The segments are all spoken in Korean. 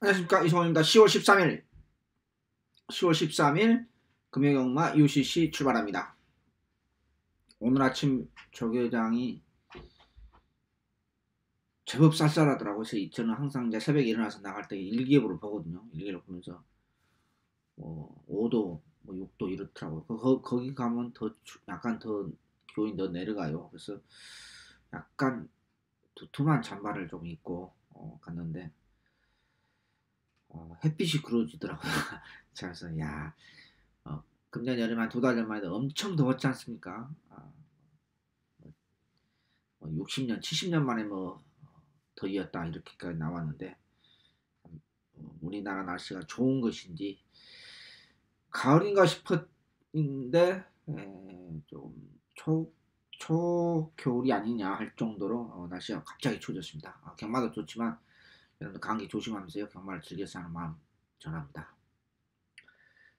안녕하십니까, 이성호입니다. 10월 13일 금요경마 UCC 출발합니다. 오늘 아침 조계장이 제법 쌀쌀하더라고요. 그래서 저는 항상 이제 새벽에 일어나서 나갈 때 일기예보를 보거든요. 일기예보를 보면서 5도, 6도 이렇더라고요. 거기 가면 약간 더 기온이 더 내려가요. 그래서 약간 두툼한 잠바를 좀 입고 갔는데 햇빛이 그러지더라고요. 그래서 금년 여름에 한 2달 전만 해도 엄청 더웠지 않습니까? 60년, 70년 만에 더위였다 이렇게까지 나왔는데 우리나라 날씨가 좋은 것인지 가을인가 싶었는데 좀 초겨울이 아니냐 할 정도로 날씨가 갑자기 추워졌습니다. 경마도 좋지만 여러분들 감기 조심하면서요. 경마를 즐겨서 하는 마음 전합니다.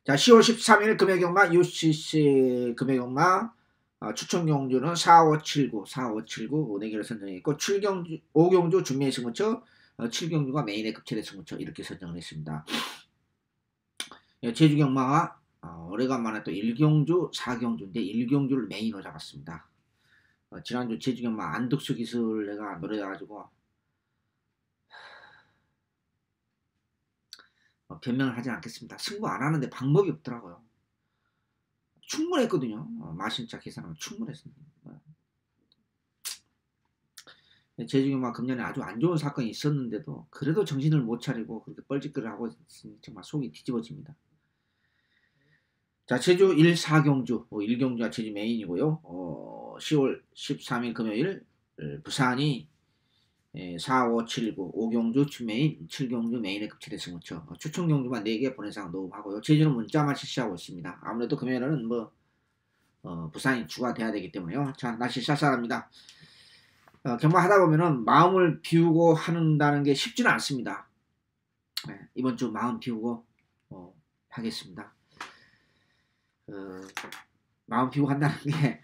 자, 10월 13일 금요경마 UCC 금요경마 추천경주는 4579 4개를 선정했고 5경주 준매의 승부처 7경주가 메인의 급체대 승부처 이렇게 선정을 했습니다. 제주경마가 오래간만에 또 1경주 4경주인데 1경주를 메인으로 잡았습니다. 지난주 제주경마 안덕수 기술 내가 노려가지고 변명을 하지 않겠습니다. 승부 안 하는데 방법이 없더라고요. 충분했거든요. 마신자 계산하면 충분했습니다. 제주경마 금년에 아주 안 좋은 사건이 있었는데도 그래도 정신을 못 차리고 그렇게 뻘짓거리를 하고 있으니 정말 속이 뒤집어집니다. 자, 제주 1, 4경주 1경주가 제주 메인이고요. 10월 13일 금요일 부산이 4, 5, 7, 9, 5경주 주메인, 7경주 메인에 급체대 승부처 추천경주만 4개 본회상 녹음하고요. 제주는 문자만 실시하고 있습니다. 아무래도 금요일은 부산이 추가돼야 되기 때문에요. 자, 날씨 쌀쌀합니다. 경마 하다 보면은 마음을 비우고 한다는 게 쉽지는 않습니다. 이번 주 마음 비우고 하겠습니다. 마음 비우고 한다는 게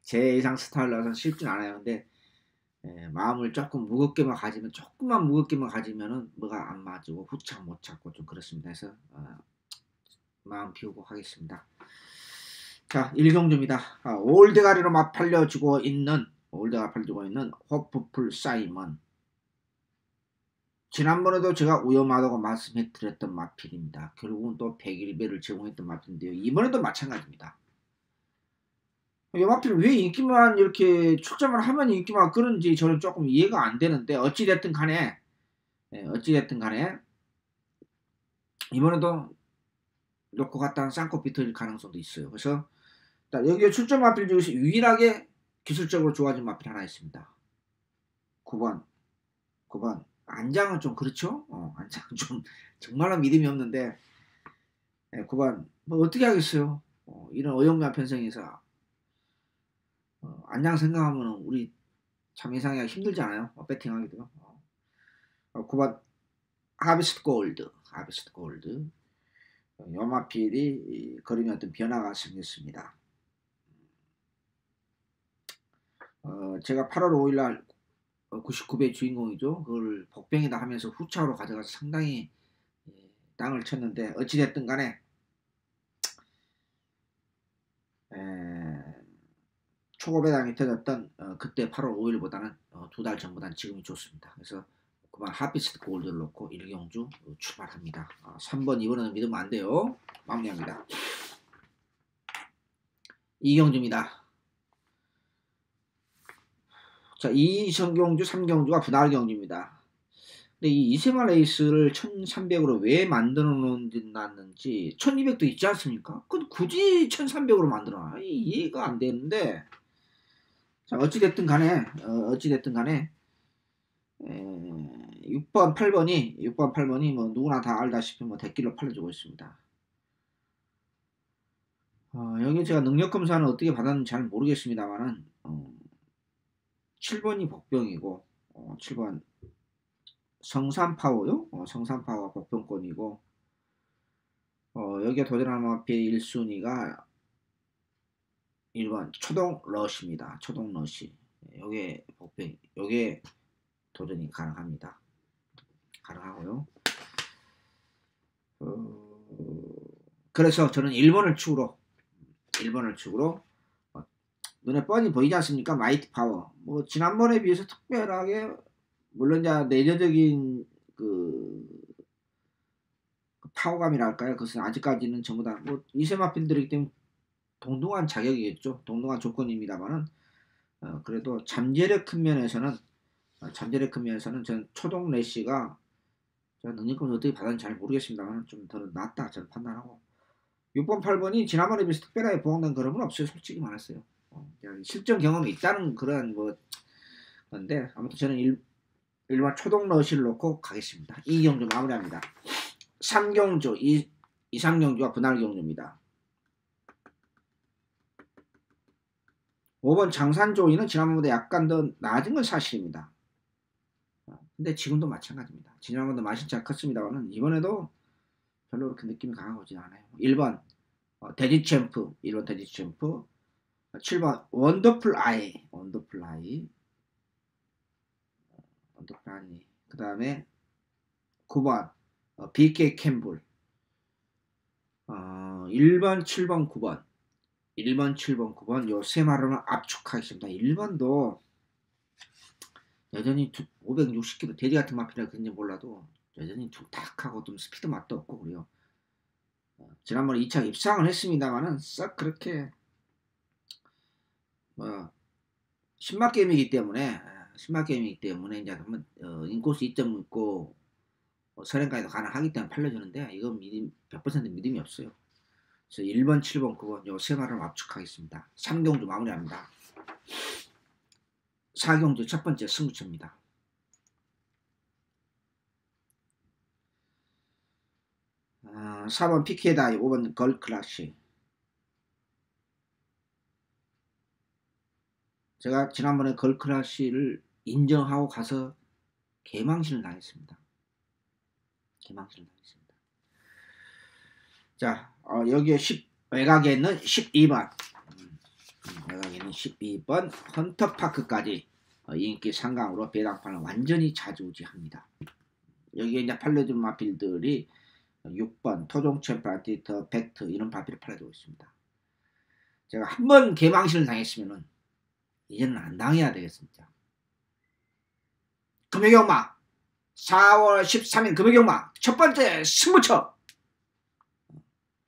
제 예상 스타일러서는 쉽지는 않아요. 근데 마음을 조금만 무겁게만 가지면은 뭐가 안 맞고 후착 못 찾고 좀 그렇습니다. 그래서 마음 비우고 하겠습니다. 자, 1경주입니다. 올드가리로 맞팔려주고 있는 호프풀 사이먼. 지난번에도 제가 위험하다고 말씀해드렸던 마필입니다. 결국은 또 101배를 제공했던 마필인데요. 이번에도 마찬가지입니다. 이 마필 왜 인기만 이렇게 출전을 하면 인기만 끄는지 저는 조금 이해가 안 되는데 어찌됐든 간에 이번에도 놓고 갔다가 쌍꺼 비틀릴 가능성도 있어요. 그래서 여기에 출전 마필 중에서 유일하게 기술적으로 좋아진 마필 하나 있습니다. 9번 안장은 좀 그렇죠? 안장은 좀 정말로 믿음이 없는데 9번 어떻게 하겠어요? 이런 어영부한 편성에서 안장 생각하면 우리 참 예상하기가 힘들지 않아요? 배팅하기도. 9번 하비스트 골드 요마필이 거름에 어떤 변화가 생겼습니다. 제가 8월 5일날 99배 주인공이죠. 그걸 복병이다 하면서 후차로 가져가서 상당히 땅을 쳤는데 어찌됐든 간에 초고배당이 터졌던 그때 8월 5일보다는 2달 전보다는 지금이 좋습니다. 그래서 그만 하피스트 골드를 놓고 1경주 출발합니다. 3번 이번에는 믿으면 안 돼요. 마무리합니다. 2경주입니다. 자, 2성경주 3경주가 분할 경주입니다. 근데 이 이세마 레이스를 1300으로 왜 만들어 놓았는지 1200도 있지 않습니까? 그건 굳이 1300으로 만들어놔. 이해가 안 되는데 자, 어찌됐든 간에 6번 8번이 누구나 다 알다시피 대길로 팔려주고 있습니다. 여기 제가 능력 검사는 어떻게 받았는지 잘 모르겠습니다만은 7번이 복병이고 7번 성산파워요. 성산파워 복병권이고 여기에 도전하는 마필 1순위가 1번 초동러시입니다. 초동러시. 요게 복병, 요게 도전이 가능합니다. 가능하고요. 그래서 저는 1번을 축으로 눈에 뻔히 보이지 않습니까? 마이티 파워. 뭐 지난번에 비해서 특별하게 물론 이제 내재적인 그 파워감이랄까요? 그것은 아직까지는 전부 다 뭐 이세마필들이기 때문에 동등한 자격이겠죠. 동등한 조건입니다만은 그래도 잠재력 큰 면에서는 저는 초동 래시가 제가 능력금을 어떻게 받았는지 잘 모르겠습니다만 좀 더 낫다 저는 판단하고 6번, 8번이 지난번에 비해서 특별하게 보강된 그런 없어요. 솔직히 말했어요. 실전 경험이 있다는 그런 뭐 건데 아무튼 저는 일반 초동 러시를 놓고 가겠습니다. 2경주 마무리합니다. 3경주 2, 3경주와 분할 경주입니다. 5번 장산조이는 지난번보다 약간 더 낮은 건 사실입니다. 근데 지금도 마찬가지입니다. 지난번도 맛이 잘 컸습니다만 이번에도 별로 그렇게 느낌이 강하지 않아요. 1번 데지챔프 1번 데지챔프 7번 원더풀 아이 그 다음에 9번 BK 캠블 1번 7번 9번 1번 7번 9번 요 세 마리는 압축하겠습니다. 1번도 여전히 560km 돼지 같은 마필이라 그런지 몰라도 여전히 툭탁하고 좀 스피드 맛도 없고 그래요. 지난번에 2차 입상을 했습니다만은 썩 그렇게 뭐 신맛 게임이기 때문에 이제 한번 인코스 2점 있고 선행까지도 가능하기 때문에 팔려주는데 이건 100% 믿음이 없어요. 그래서 1번, 7번, 9번 요 세 마리를 압축하겠습니다. 3경주 마무리합니다. 4경주 첫 번째 승부처입니다. 4번 피케다이 5번 걸클라시. 제가 지난번에 걸클라시를 인정하고 가서 개망신을 당했습니다. 자, 여기에 외곽에는 12번 외곽에는 12번 헌터파크까지 인기 상강으로 배당판을 완전히 좌지우지합니다. 여기에 이제 팔려준 마필들이 6번 토종챔프 아티터 벡터 이런 마필을 팔려주고 있습니다. 제가 한번 개망신을 당했으면은 이제는 안 당해야 되겠습니다. 금요경마 4월 13일 금요경마 첫 번째 승부처.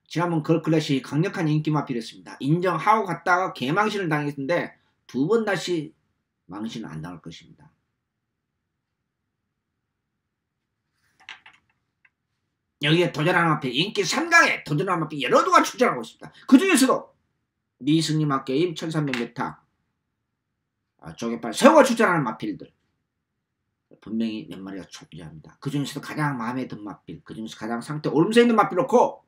지난번 걸클래시 강력한 인기 마필이었습니다. 인정하고 갔다가 개망신을 당했는데 두 번 다시 망신은 안 당할 것입니다. 여기에 도전하는 마필 인기 3강에 도전하는 마필 여러 두가 출전하고 있습니다. 그 중에서도 미승리마 게임 1300m 조개빨 새우가 출전하는 마필들 분명히 몇 마리가 존재합니다. 그 중에서도 가장 마음에 든 마필, 그 중에서 가장 상태 오름세 있는 마필 놓고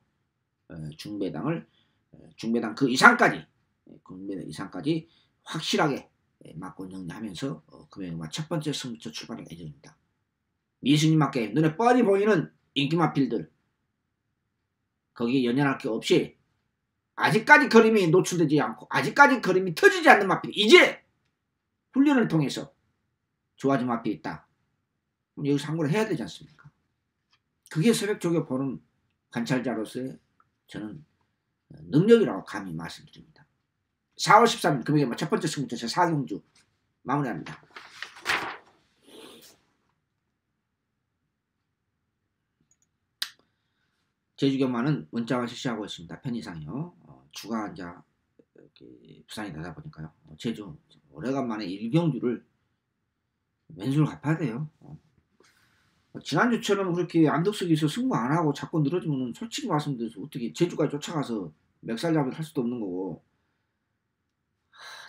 중배당 그 이상까지 확실하게 맞고 정리하면서 금요일마 첫 번째 승부처 출발할 예정입니다. 미승리마 게임 눈에 뻔히 보이는 인기 마필들 거기에 연연할 게 없이 아직까지 그림이 노출되지 않고 아직까지 그림이 터지지 않는 마필 이제 훈련을 통해서 좋아진 마필이 있다. 그럼 여기서 참고를 해야 되지 않습니까? 그게 새벽 조개 보는 관찰자로서의 저는 능력이라고 감히 말씀드립니다. 4월 13일 금요일 첫 번째 승부처 제4경주 마무리합니다. 제주경마는 문자가 실시하고 있습니다. 편의상이요. 주가 이제 부산이 되다 보니까요. 제주 오래간만에 1경주를 왼수를 갚아야 돼요. 지난주처럼 그렇게 안덕석에서 승부 안 하고 자꾸 늘어지면 솔직히 말씀드려서 어떻게 제주까지 쫓아가서 멱살잡이를 할 수도 없는 거고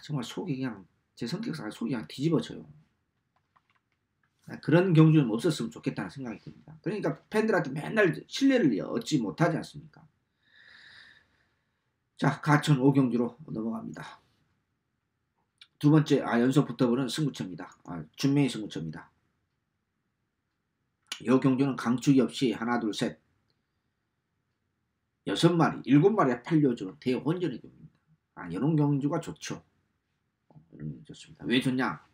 정말 속이 그냥 제 성격상 속이 그냥 뒤집어져요. 그런 경주는 없었으면 좋겠다는 생각이 듭니다. 그러니까 팬들한테 맨날 신뢰를 얻지 못하지 않습니까? 자, 가천 5경주로 넘어갑니다. 두 번째 연속 붙어보는 승부처입니다. 준명의 승부처입니다. 이 경주는 강축이 없이 하나 둘 셋 6마리 7마리에 팔려주는 대혼전의 경주입니다. 이런 경주가 좋죠. 좋습니다. 왜 좋냐?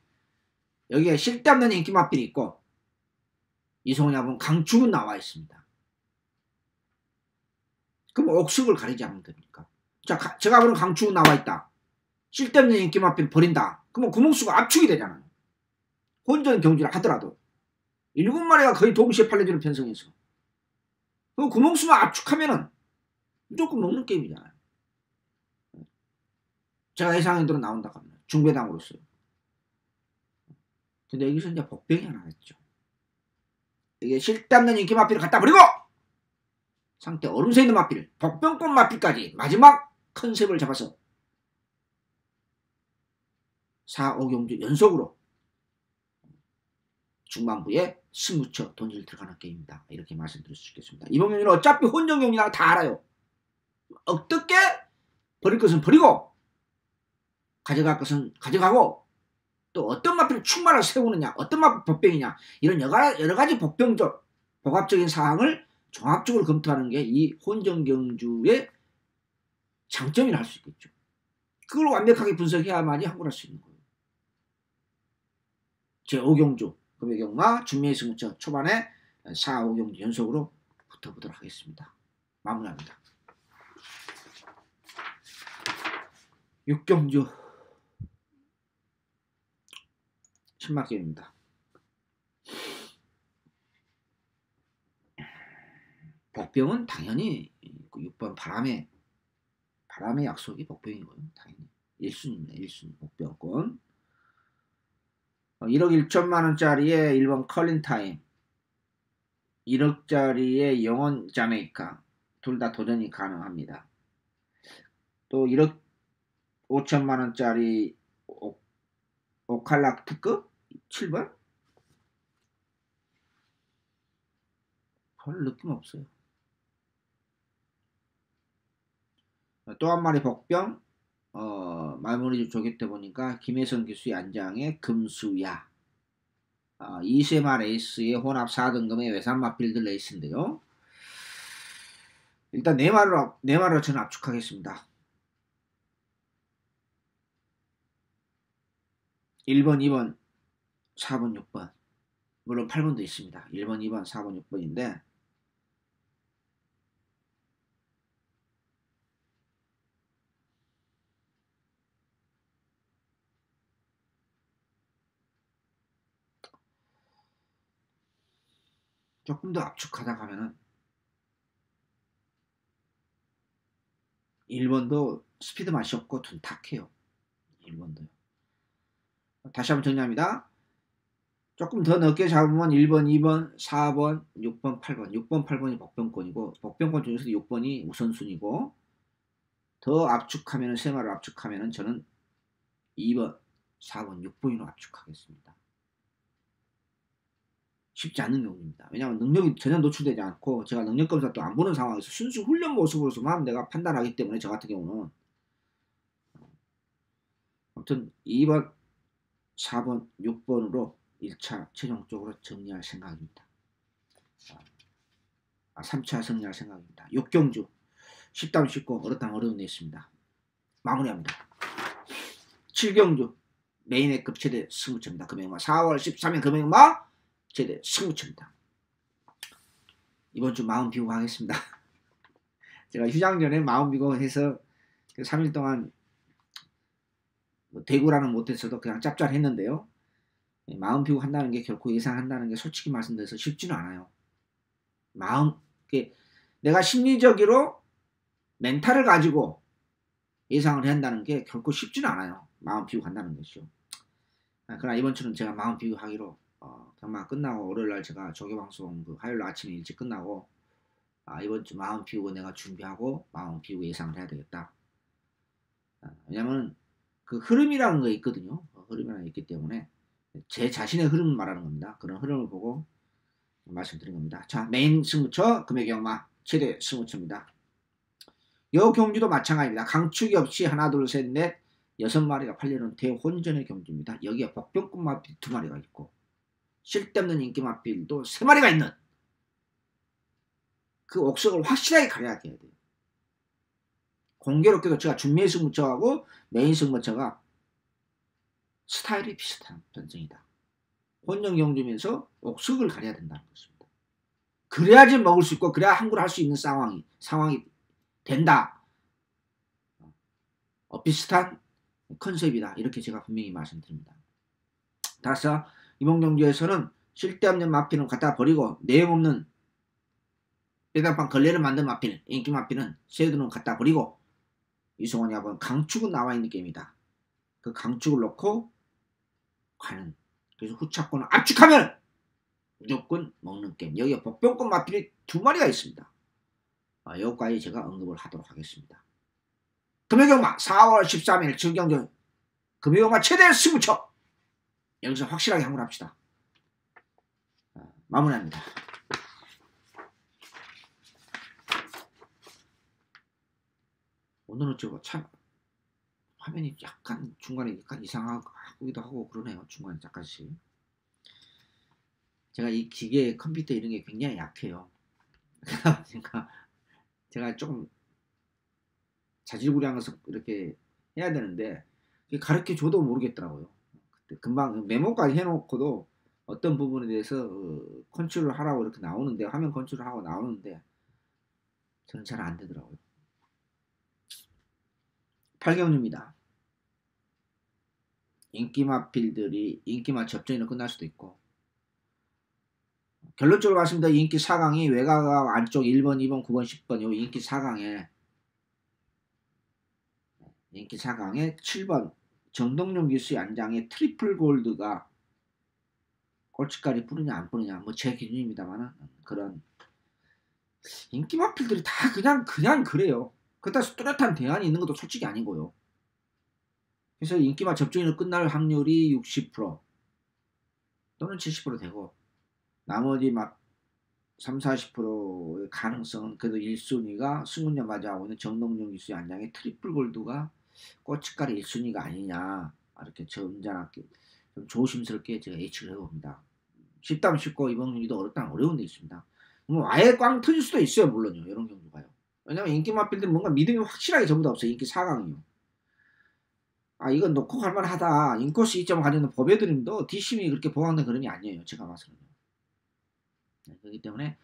여기에 쓸데없는 인기 마필이 있고 이성훈이 보면 강축은 나와 있습니다. 그럼 옥석을 가리지 않으면 됩니까? 자, 제가 보는 강추 나와 있다. 쓸데없는 인기마필 버린다. 그러면 구멍수가 압축이 되잖아요. 혼전 경주를 하더라도 7마리가 거의 동시에 팔려주는 편성에서 그럼 구멍수만 압축하면은 무조건 먹는 게임이잖아요. 제가 예상대로 나온다고 합니다. 중배당으로서요. 근데 여기서 이제 복병이 하나 있죠. 이게 쓸데없는 인기 마필을 갖다 버리고 상태 얼음새 있는 마필, 복병권 마필까지 마지막 컨셉을 잡아서 4, 5경주 연속으로 중반부에 승부처 돈질 들어가는 게임입니다. 이렇게 말씀드릴 수 있겠습니다. 이번 경기는 어차피 혼전 경기라고 다 알아요. 어떻게 버릴 것은 버리고 가져갈 것은 가져가고 또 어떤 마필을 충만을 세우느냐, 어떤 마필 복병이냐 이런 여러 가지 복병적 복합적인 사항을 종합적으로 검토하는 게 이 혼전 경주의 장점이라 할 수 있겠죠. 그걸 완벽하게 분석해야만이 항구할 수 있는 거예요. 제5경주 금요경마 준비의 승부처 초반에 4, 5경주 연속으로 붙어보도록 하겠습니다. 마무리합니다. 6경주 신막게임입니다. 복병은 당연히 6번 바람의 약속이 복병이고요. 당연히 1순위입니다. 1순위 복병권. 1억 1천만원짜리의 1번 컬린타임, 1억짜리의 영원 자메이카 둘 다 도전이 가능합니다. 또 1억 5천만원짜리 오칼락 특급 7번? 별 느낌 없어요. 또 한 마리 복병 마무리 조개 때 보니까 김혜성 기수의 안장의 금수야 2세마 레이스의 혼합 4등급의 외산마필드 레이스인데요. 일단 4마리로 저는 압축하겠습니다. 1번, 2번, 4번, 6번 물론 8번도 있습니다. 1번, 2번, 4번, 6번인데 조금 더 압축하다 가면은 1번도 스피드 맛이 없고 둔탁해요. 1번도요. 다시 한번 정리합니다. 조금 더 넓게 잡으면 1번, 2번, 4번, 6번, 8번 6번, 8번이 복병권이고 복병권 중에서도 6번이 우선순위고 더 압축하면은 3마리를 압축하면은 저는 2번, 4번, 6번으로 압축하겠습니다. 쉽지 않는 경우입니다. 왜냐하면 능력이 전혀 노출되지 않고 제가 능력검사 또 안 보는 상황에서 순수 훈련 모습으로서만 내가 판단하기 때문에 저 같은 경우는 아무튼 2번, 4번, 6번으로 1차 최종적으로 정리할 생각입니다. 3차 정리할 생각입니다. 6경주 쉽다면 쉽고 어렵다면 어려운 데 있습니다. 마무리합니다. 7경주 메인회급 최대 승부처입니다. 금액마 4월 13일 금액마 최대 승부처입니다. 이번 주 마음 비우고 하겠습니다. 제가 휴장 전에 마음 비우고 해서 3일 동안 대구라는 못했어도 그냥 짭짤했는데요. 마음 비우고 한다는 게 결코 예상한다는 게 솔직히 말씀드려서 쉽지는 않아요. 내가 심리적으로 멘탈을 가지고 예상을 해야 한다는 게 결코 쉽지는 않아요. 마음 비우고 한다는 것이요. 그러나 이번 주는 제가 마음 비우고 하기로 경마 끝나고 월요일날 제가 조개방송 화요일 아침에 일찍 끝나고 이번 주 마음 비우고 내가 준비하고 마음 비우고 예상을 해야 되겠다. 왜냐면 그 흐름이라는 거 있거든요. 흐름이라는 게 있기 때문에 제 자신의 흐름을 말하는 겁니다. 그런 흐름을 보고 말씀드린 겁니다. 자, 메인 승부처 금액경마 최대 승부처입니다. 요 경주도 마찬가지입니다. 강축이 없이 하나 둘 셋 넷 6마리가 팔리는 대혼전의 경주입니다. 여기에 복병권 마필 2마리가 있고 쓸데없는 인기 마필도 3마리가 있는 그 옥석을 확실하게 가려야 돼요. 공교롭게도 제가 준비 승부처하고 메인 승부처가 스타일이 비슷한 편성이다. 혼전 경주면서 옥석을 가려야 된다는 것입니다. 그래야지 먹을 수 있고 그래야 항구를 할 수 있는 상황이 된다. 비슷한 컨셉이다. 이렇게 제가 분명히 말씀드립니다. 따라서 이몽경주에서는 쓸데없는 마필은 갖다 버리고 내용 없는 배당판 걸레를 만든 마필, 인기 마필은 쇠두는 갖다 버리고 이승원이 하고는 강축은 나와 있는 게임이다. 그 강축을 놓고 가는. 그래서 후차권을 압축하면 무조건 먹는 게임. 여기에 복병권 마필이 2마리가 있습니다. 여기까지 제가 언급을 하도록 하겠습니다. 금요경마 4월 13일 즐경전 금요경마 최대 승부처 여기서 확실하게 한번 합시다. 마무리합니다. 오늘은 참 화면이 약간 중간에 약간 이상하기도 하고 그러네요. 중간에 잠깐씩. 제가 이 기계 컴퓨터 이런 게 굉장히 약해요. 그러니까 제가 조금 자질구레한 것을 이렇게 해야 되는데 가르쳐 줘도 모르겠더라고요. 금방 메모까지 해놓고도 어떤 부분에 대해서 컨트롤 하라고 이렇게 나오는데 화면 컨트롤 하고 나오는데 저는 잘 안 되더라고요. 8경주입니다. 인기마필들이 인기마 접전으로 끝날 수도 있고 결론적으로 봤습니다. 인기 4강이 외곽 안쪽 1번, 2번, 9번, 10번 요 인기 4강에 인기 4강에 7번 정동용 기수의 안장에 트리플 골드가 꼴찌까지 뿌느냐 안 뿌느냐 뭐 제 기준입니다만은 그런 인기 마필들이 다 그냥 그래요. 그렇다고 뚜렷한 대안이 있는 것도 솔직히 아니고요. 그래서 인기마 접종으로 끝날 확률이 60% 또는 70% 되고 나머지 막 3, 40%의 가능성은 그래도 1순위가 승훈녀 맞아하고 있는 정동용 기수의 안장에 트리플 골드가 꼬치깔이 1순위가 아니냐 이렇게 점잖게 좀 조심스럽게 제가 예측을 해봅니다. 쉽다면 쉽고 이번 경기도 어렵다면 어려운 데 있습니다. 뭐 아예 꽝 터질 수도 있어요. 물론요. 이런 경우가요. 왜냐면 인기 마필들은 뭔가 믿음이 확실하게 전부 다 없어요. 인기 4강이요. 이건 놓고 갈만하다. 인코스 2점 가지는 법외드림도 뒷심이 그렇게 보강된 그림이 아니에요. 제가 봐서는요. 네, 그렇기 때문에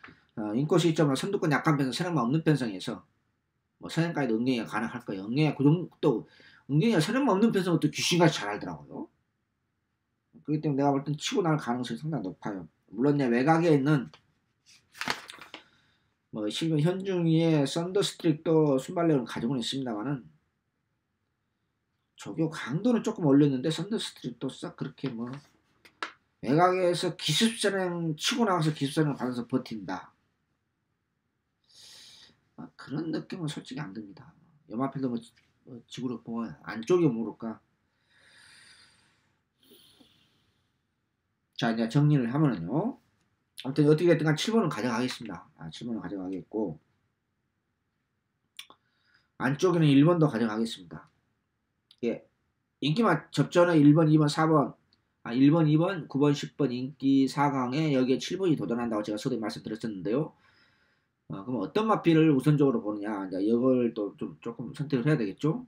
인코스 2점은 선두권 약한 편성, 선행만 없는 편성에서 뭐 선행까지도 응경이가 가능할 거예요. 응경이가 그 정도 응경이가 선행만 없는 편성은 또 귀신같이 잘 알더라고요. 그렇기 때문에 내가 볼 땐 치고 나갈 가능성이 상당히 높아요. 물론 내 외곽에 있는 뭐 실은 현중이의 썬더스트릭도 순발력을 가지고는 있습니다만은 조교 강도는 조금 올렸는데 썬더스트릭도 싹 그렇게 뭐 외곽에서 기습선행 치고 나가서 기습선행을 받아서 버틴다. 그런 느낌은 솔직히 안 듭니다. 염화필도 뭐 지구로 보면 안쪽에 모를까. 자 이제 정리를 하면은요. 아무튼 어떻게 됐든 간 7번은 가져가겠습니다. 7번은 가져가겠고 안쪽에는 1번도 가져가겠습니다. 예. 인기만 접전에 1번, 2번, 4번 1번, 2번, 9번, 10번 인기 4강에 여기에 7번이 도전한다고 제가 서두에 말씀드렸었는데요. 그럼 어떤 마필을 우선적으로 보느냐 이제 이걸 또 좀 조금 선택을 해야 되겠죠.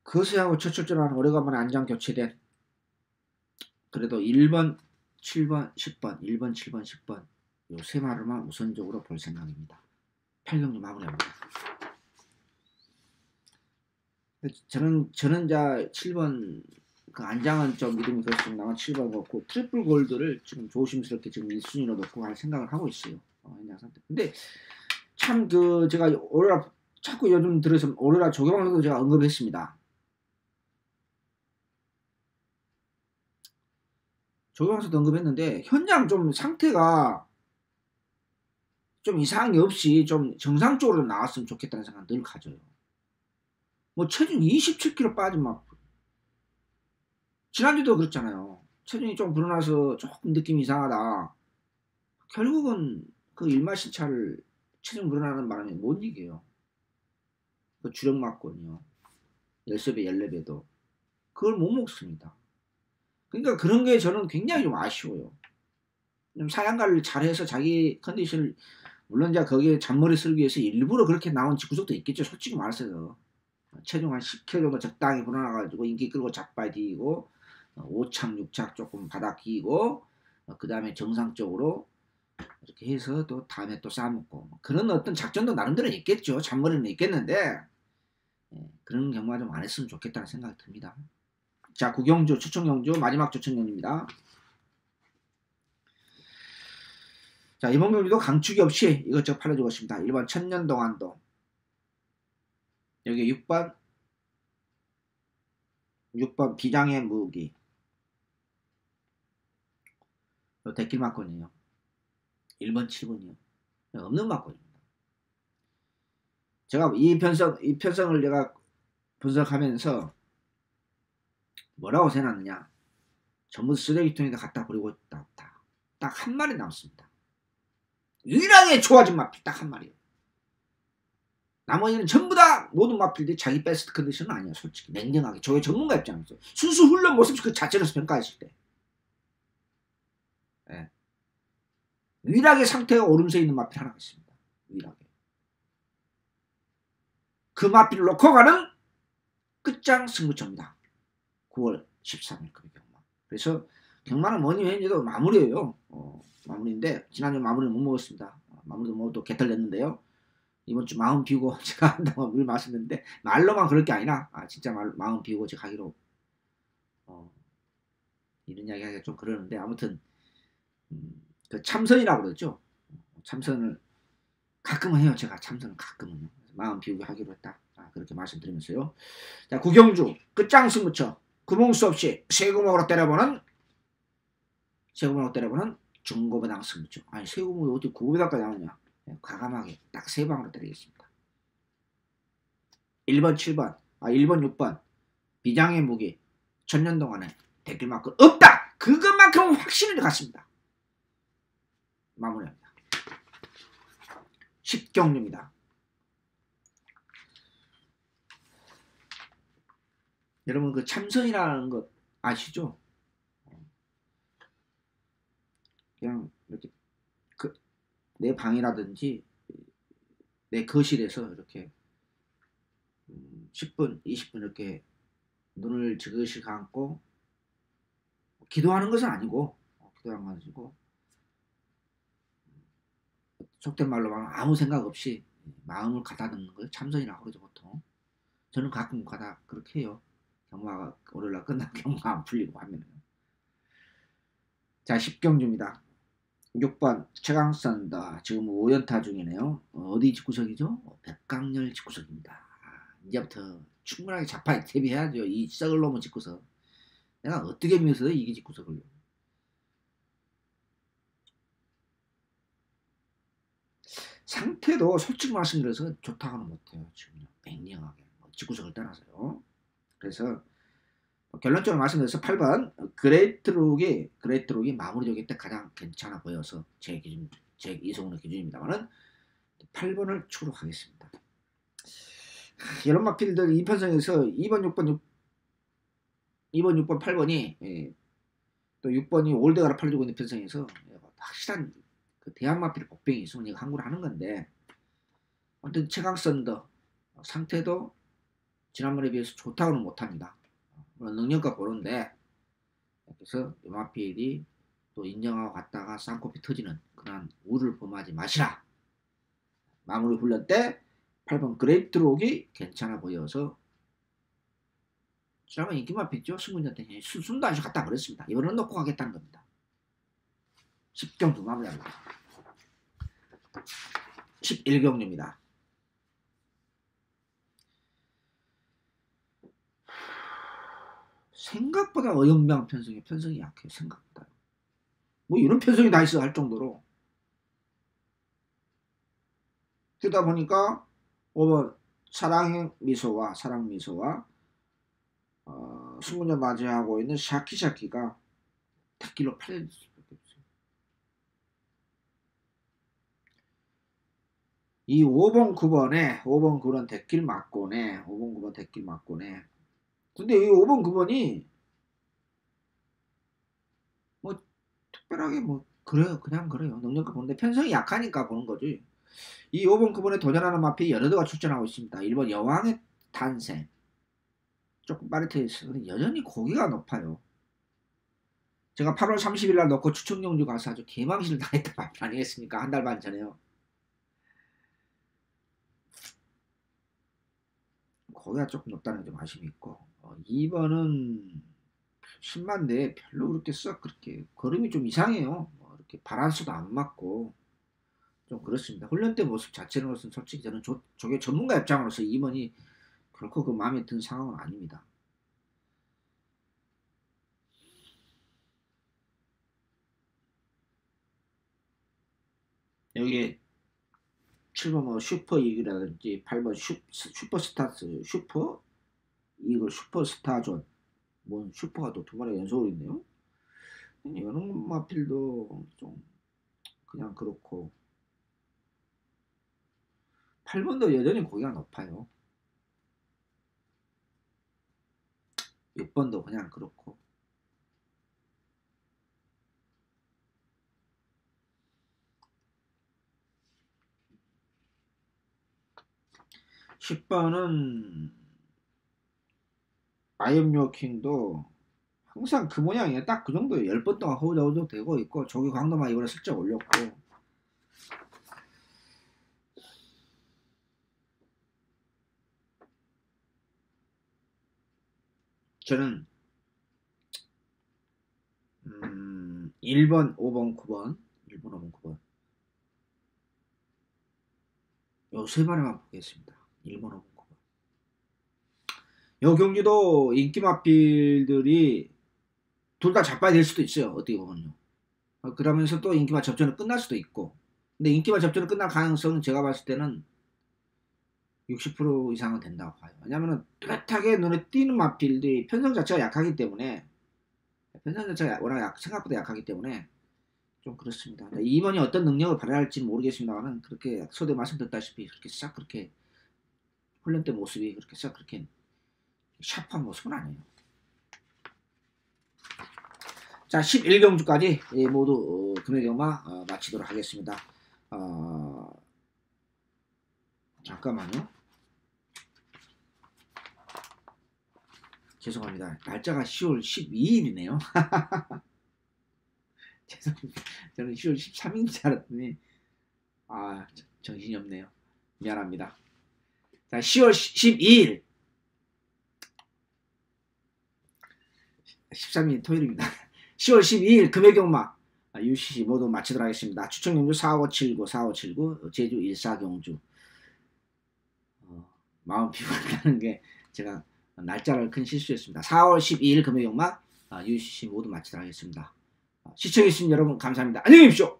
거세하고 첫출전하는 오래간만에 안장 교체된 그래도 1번, 7번, 10번 1번, 7번, 10번 요 세 마리만 우선적으로 볼 생각입니다. 8경주 마무리합니다. 저는 자 7번 그 안장은 좀 믿음이 그렇습니다만 7번 놓고 트리플 골드를 지금 조심스럽게 지금 1순위로 놓고 할 생각을 하고 있어요. 근데 참 그 제가 오로라 자꾸 요즘 들어서 오로라 조경방송도 제가 언급했습니다. 조경방송도 언급했는데 현장 좀 상태가 좀 이상한 게 없이 좀 정상적으로 나왔으면 좋겠다는 생각 늘 가져요. 뭐 체중 27kg 빠진 막 지난주도 그랬잖아요. 체중이 좀 불어나서 조금 느낌이 이상하다. 결국은 그 일마신차를 체중 불어나는 바람에 못 이겨요. 그 주력 맞거든요. 13배, 14배도. 그걸 못 먹습니다. 그러니까 그런 게 저는 굉장히 좀 아쉬워요. 사냥가를 잘해서 자기 컨디션을 물론 이제 거기에 잔머리 쓸기 위해서 일부러 그렇게 나온 직구석도 있겠죠. 솔직히 말해서. 체중 한 10kg 정도 적당히 불어나가지고 인기 끌고 잡발 뒤고 5착 6착 조금 바닥 기고 그 다음에 정상적으로 이렇게 해서 또 다음에 또 싸먹고 그런 어떤 작전도 나름대로 있겠죠. 잔머리는 있겠는데 그런 경우가 좀 안 했으면 좋겠다는 생각이 듭니다. 자, 구경주 추천경주 마지막 추천경주입니다. 자, 이번 경주도 강축이 없이 이것저것 팔아주고 있습니다. 1번 천년동안도 여기 6번 비장의 무기 대길 막건이에요. 1번 7번이요. 없는 막건입니다. 제가 이 편성을 제가 분석하면서 뭐라고 생각하느냐, 전부 쓰레기통에다 갖다 버리고 있다. 딱 한 마리 남습니다. 유일하게 좋아진 마필 딱 한 마리예요. 나머지는 전부 다 모든 마필들이 자기 베스트 컨디션은 아니야. 솔직히 냉정하게 저의 전문가 입장에서 순수 훈련 모습 그 자체로서 평가했을 때 유일하게 상태가 오름세 있는 마필 하나가 있습니다. 유일하게 그 마필을 놓고 가는 끝장 승부처입니다. 9월 13일 금일 경마. 그래서 경마는 뭐니 해도 마무리예요. 마무리인데 지난주 마무리는 못 먹었습니다. 마무리도 먹어도 개털 냈는데요. 이번 주 마음 비우고 제가 한다고 늘 말씀드렸는데 말로만 그럴 게 아니라 진짜 마음 비우고 제가 하기로 이런 이야기 하기가 좀 그러는데 아무튼 그 참선이라고 그러죠. 참선을 가끔은 해요. 제가 참선을 가끔은요. 마음 비우고 하기로 했다. 그렇게 말씀드리면서요. 자, 구경주 끝장 승부처 구멍 수 없이 세구멍으로 때려보는 중고배당 승부처. 아니 세구멍이 어떻게 구고배당까지 나오냐. 과감하게 딱 세 방으로 때리겠습니다. 1번 7번 1번 6번 비장의 무기 천년 동안에 대길 맞고 없다. 그것만큼은 확신을 갖습니다. 마무리합니다. 10경주입니다. 여러분 그 참선이라는 것 아시죠? 그냥 이렇게 내 방이라든지 내 거실에서 이렇게 10분, 20분 이렇게 눈을 지그시 감고 기도하는 것은 아니고 속된 말로 말하면 아무 생각 없이 마음을 가다듬는 걸 참선이라고 그러죠 보통. 저는 가끔 가다 그렇게 해요. 경마가 월요일날 끝나면 경마 안 풀리고 하면은. 자, 10경주입니다. 6번 최강선다. 지금 5연타 중이네요. 어디 집구석이죠? 백강렬 집구석입니다. 이제부터 충분하게 자파에 대비해야죠. 이 썩을 놈의 집구석. 내가 어떻게 미워서 이게 집구석을. 상태도 솔직히 말씀드려서 좋다고는 못해요. 지금 맹령하게 집구석을 떠나서요. 그래서 결론적으로 말씀드려서 8번 그레이트룩이 마무리적일 때 가장 괜찮아 보여서 제 기준, 제 이성훈의 기준입니다만은 8번을 추록하겠습니다. 이런 마필들 이 편성에서 2번, 6번, 8번이 또 6번이 올드가라 팔려고 있는 편성에서 확실한 그 대한 마필 복병이 있으면 이거 항구를 하는 건데 아무튼 최강선더 상태도 지난번에 비해서 좋다고는 못합니다. 능력과 보는데 그래서 마필이 또 인정하고 갔다가 쌍코피 터지는 그런 우를 범하지 마시라. 마무리 훈련 때 8번 그레이트록이 괜찮아 보여서 지난번 인기 마필죠. 승군한테 숨도 안 쉬고 갔다 그랬습니다. 이번은 놓고 가겠다는 겁니다. 10경주 마무리합니다. 11경주입니다. 생각보다 어영명 편성이 약해요. 생각보다. 뭐 이런 편성이 다 있어 할 정도로. 그러다 보니까 5번 사랑미소와 승군자 맞이하고 있는 샤키가 대길로 팔릴 수밖에 없어요. 이 5번 9번 대길 맞고네. 5번 9번 대길 맞고네. 근데 이 5번 9번이 뭐 특별하게 뭐 그래요. 그냥 그래요. 능력과 보는데 편성이 약하니까 보는 거지. 이 5번 9번에 도전하는 마필이 여러 대가 출전하고 있습니다. 1번 여왕의 탄생. 조금 빠릿해 있어요. 여전히 고기가 높아요. 제가 8월 30일 날 넣고 추천경주 가서 아주 개망신을 당했던 말 아니겠습니까? 한 달 반 전에요. 고기가 조금 높다는 좀 아쉬움이 있고 2번은 10만 대에 별로 그렇게 썩 그렇게 걸음이 좀 이상해요. 이렇게 바란스도 안 맞고 좀 그렇습니다. 훈련 때 모습 자체로서는 솔직히 저는 저게 전문가 입장으로서 2번이 결코 그 마음에 든 상황은 아닙니다. 여기에 7번 뭐 슈퍼 이글이라든지 8번 슈퍼스타스 슈퍼 이글 슈퍼스타존 뭔 슈퍼가 또 두 마리가 연속으로 있네요. 이거는 마필도 좀 그냥 그렇고 8번도 여전히 고기가 높아요. 6번도 그냥 그렇고 10번은 아이엠요킹도 항상 그 모양이에요. 딱 그 정도에 10번 동안 허우적허우적 되고 있고 저기 광도만 이번에 슬쩍 올렸고 저는 1번, 5번, 9번 1번, 5번, 9번 요 세 마리만 보겠습니다. 1번, 5번, 9번 요 경기도 인기 마필들이 둘 다 잡아야 될 수도 있어요. 어떻게 보면요. 그러면서 또 인기마 접전은 끝날 수도 있고 근데 인기마 접전은 끝날 가능성은 제가 봤을 때는 60% 이상은 된다고 봐요. 왜냐하면 뚜렷하게 눈에 띄는 마필들이 편성 자체가 약하기 때문에 편성 자체가 워낙 생각보다 약하기 때문에 좀 그렇습니다. 2번이 어떤 능력을 발휘할지는 모르겠습니다만 그렇게 서두에 말씀드렸다시피 그렇게 싹 그렇게 훈련 때 모습이 그렇게 싹 그렇게 샤프한 모습은 아니에요. 자, 11경주까지 모두 금요경마 마치도록 하겠습니다. 잠깐만요. 죄송합니다. 날짜가 10월 12일이네요. 죄송합니다. 저는 10월 13일인 줄 알았더니 정신이 없네요. 미안합니다. 자, 10월 12일 13일 토요일입니다. 10월 12일 금요경마 UCC 모두 마치도록 하겠습니다. 추천경주 4579, 4579 제주 14경주 마음 피곤하다는 게 제가 날짜를 큰 실수했습니다. 4월 12일 금요경마 UCC 모두 마치도록 하겠습니다. 시청해주신 여러분 감사합니다. 안녕히 계십시오.